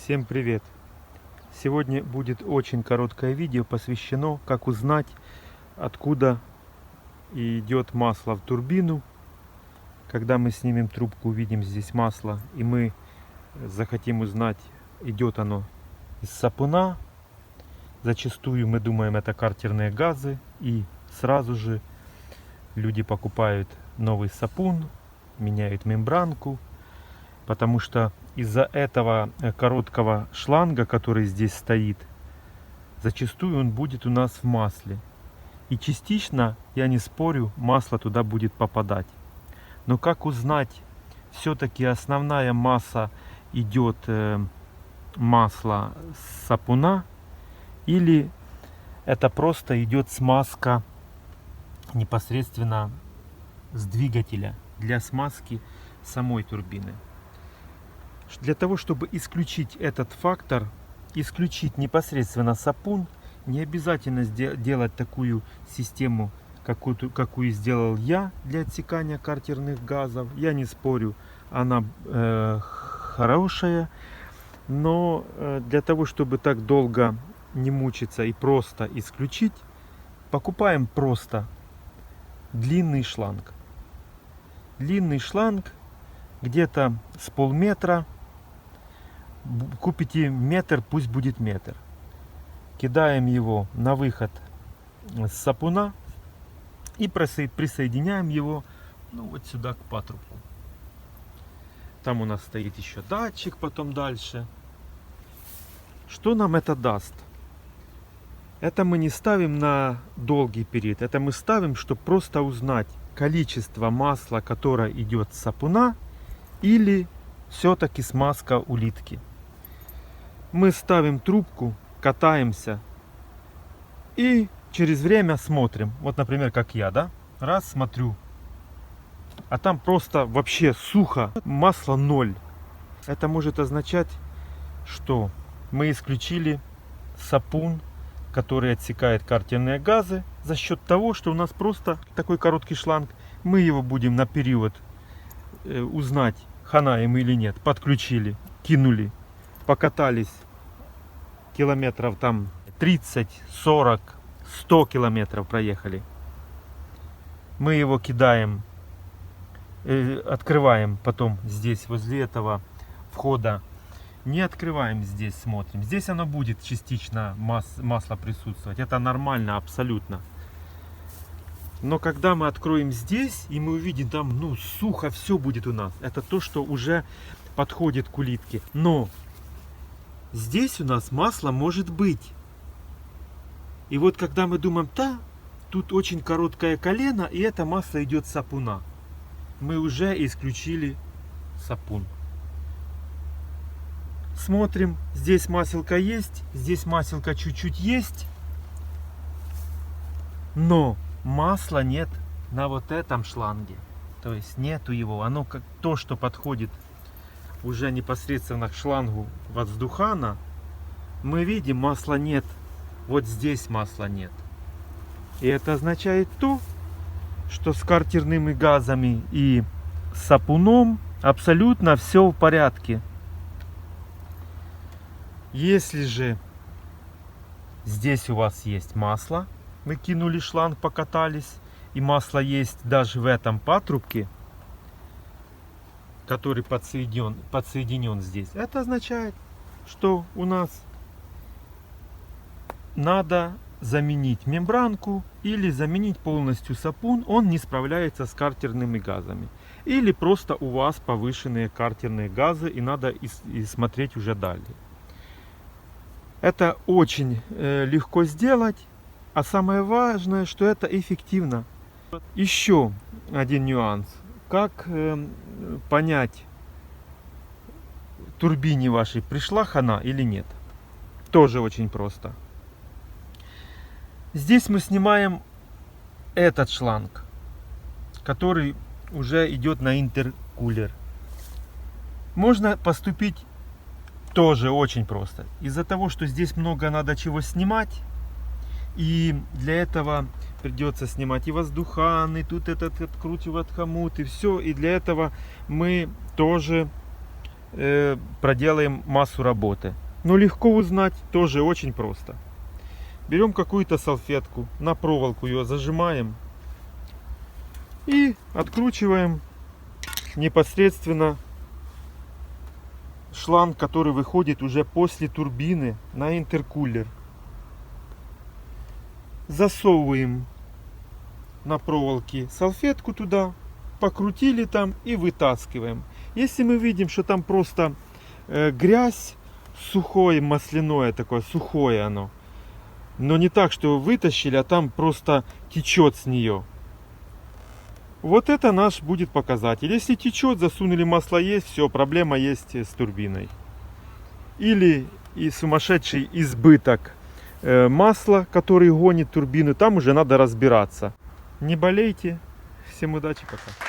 Всем привет! Сегодня будет очень короткое видео, посвящено, как узнать, откуда идет масло в турбину. Когда мы снимем трубку, увидим здесь масло, и мы захотим узнать, идет оно из сапуна. Зачастую мы думаем, это картерные газы, и сразу же люди покупают новый сапун, меняют мембранку, потому что из-за этого короткого шланга, который здесь стоит, зачастую он будет у нас в масле. И частично, я не спорю, масло туда будет попадать. Но как узнать, все-таки основная масса идет масло с сапуна, или это просто идет смазка непосредственно с двигателя для смазки самой турбины. Для того, чтобы исключить этот фактор, исключить непосредственно сапун, не обязательно делать такую систему, какую сделал я для отсекания картерных газов. Я не спорю, она хорошая, но для того, чтобы так долго не мучиться и просто исключить, покупаем просто длинный шланг. Длинный шланг где-то с полметра. Купите метр, пусть будет метр. Кидаем его на выход с сапуна и присоединяем его вот сюда к патрубку. Там у нас стоит еще датчик потом дальше. Что нам это даст? Это мы не ставим на долгий период. Это мы ставим, чтобы просто узнать количество масла, которое идет с сапуна, или все-таки смазка улитки. Мы ставим трубку, катаемся и через время смотрим. Вот, например, как я, да? Раз, смотрю. А там просто вообще сухо, масла 0. Это может означать, что мы исключили сапун, который отсекает картерные газы, за счет того, что у нас просто такой короткий шланг. Мы его будем на период узнать, хана им или нет. Подключили, кинули, покатались километров там 30, 40, 100 километров проехали. Мы его кидаем, открываем потом здесь, возле этого входа. Не открываем здесь, смотрим. Здесь оно будет частично масло присутствовать. Это нормально абсолютно. Но когда мы откроем здесь, и мы увидим там, сухо все будет у нас. Это то, что уже подходит к улитке. Но здесь у нас масло может быть. И вот когда мы думаем, тут очень короткое колено, и это масло идет с сапуна, мы уже исключили сапун. Смотрим, здесь маселка есть, здесь маселка чуть-чуть есть, но масла нет на вот этом шланге. То есть нету его. Оно как то, что подходит уже непосредственно к шлангу воздухана. Мы видим, масла нет. Вот здесь масла нет. И это означает то, что с картерными газами и сапуном абсолютно все в порядке. Если же здесь у вас есть масло, мы кинули шланг, покатались, и масло есть даже в этом патрубке, который подсоединен здесь, это означает, что у нас надо заменить мембранку или заменить полностью сапун. Он не справляется с картерными газами. Или просто у вас повышенные картерные газы, и надо смотреть уже далее. Это очень легко сделать, а самое важное, что это эффективно. Еще один нюанс. Как понять, турбине вашей пришла хана или нет? Тоже очень просто. Здесь мы снимаем этот шланг, который уже идет на интеркулер. Можно поступить тоже очень просто. Из-за того, что здесь много надо чего снимать, и для этого придется снимать и воздухан, и тут этот откручивать хомут, и все. И для этого мы тоже проделаем массу работы. Но легко узнать тоже очень просто. Берем какую-то салфетку, на проволоку ее зажимаем и откручиваем непосредственно шланг, который выходит уже после турбины на интеркулер. Засовываем на проволоке салфетку туда, покрутили там и вытаскиваем. Если мы видим, что там просто грязь, сухое масляное такое, сухое оно, но не так, что вытащили, а там просто течет с нее. Вот это наш будет показатель. Если течет, засунули, масло есть, все, проблема есть с турбиной. Или и сумасшедший избыток масла, который гонит турбину, там уже надо разбираться. Не болейте. Всем удачи, пока.